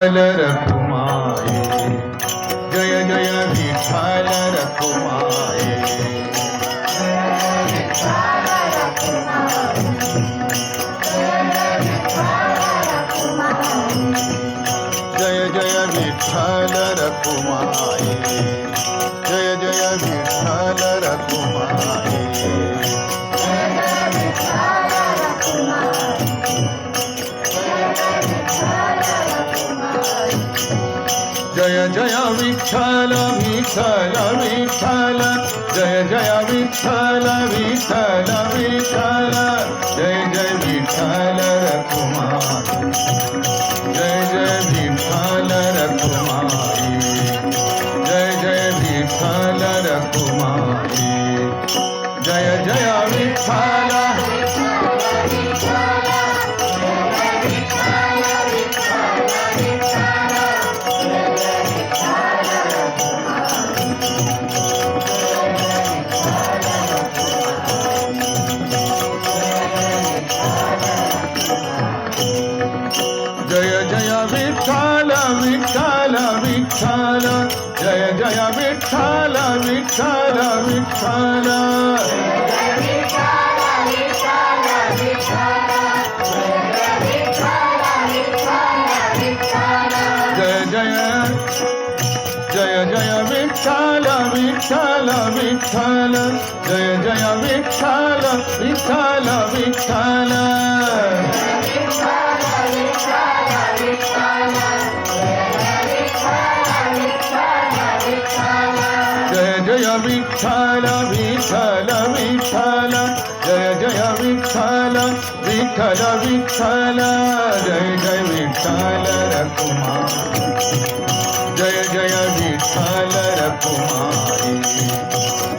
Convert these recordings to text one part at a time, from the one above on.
Rakhumai Jai Jai Vitthal Rakhumai Jai Jai Vitthal Rakhumai Jai Jai Vitthal Rakhumai Jai Jai Vitthal Vitthal Vitthal Jai Jai Vitthal Vitthal Vitthal Jai Jai Vitthal Rakhumai Jai Jai Vitthal Rakhumai Jai Jai Vitthal Rakhumai Jai Jai Vitthal Jai Jai Vitthal Vitthal Vitthal Jai Jai Vitthal Vitthal Vitthal Jai Jai Jai Jai Vitthal Vitthal Vitthal Jai Jai Vitthal Vitthal Vitthal Jai Jai Vitthal Vitthal Vitthal Jai Jai Vitthal Vitthal Vitthal Jai Jai Vitthal Rakhumai Jai Jai Vitthal Rakhumai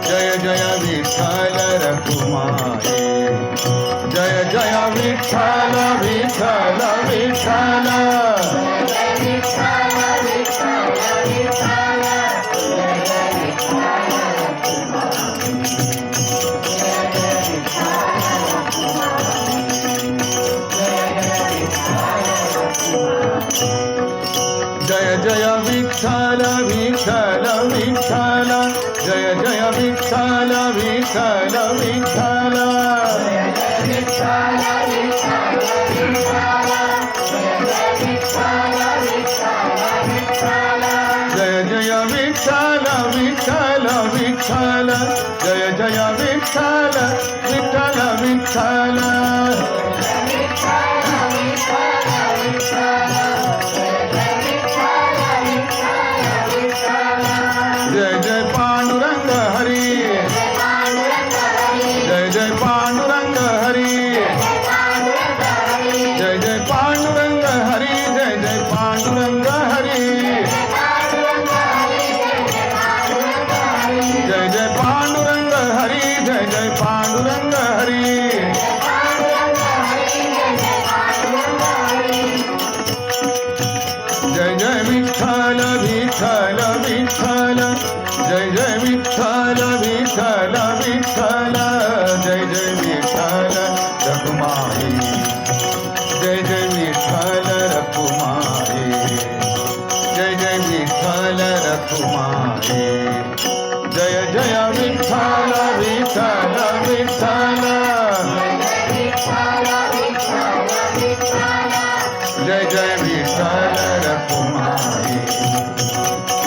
Jai Jai Vitthal Rakhumai Jai Jai Vitthal Vitthal Vitthal Jai Jai Vitthal Vitthal Vitthal Jai Jai Vitthal Vitthal Vitthal Jai Jai Vitthal Vitthal Vitthal Jai Jai Vitthal Vitthal Vitthal Jai Jai Pandurang Hari Jai Jai Pandurang Hari Jai Jai Pandurang Hari Jai Jai Pandurang Hari Jai Jai Pandurang Hari Jai Jai Pandurang Hari Jai Jai Vitthal Vitthal Vitthal Jai Jai Vitthal Vitthal Vitthal Jai Jai Vitthal Rakhumai Jai Jai Vitthal Rakhumai Jai Jai Vitthal Rakhumai Jai Jai Vitthal Vitthal Vitthal Jai Jai Vitthal Rakhumai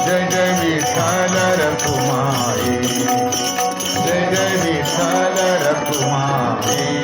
Jai Jai Vitthal Rakhumai Jai Jai Vitthal Rakhumai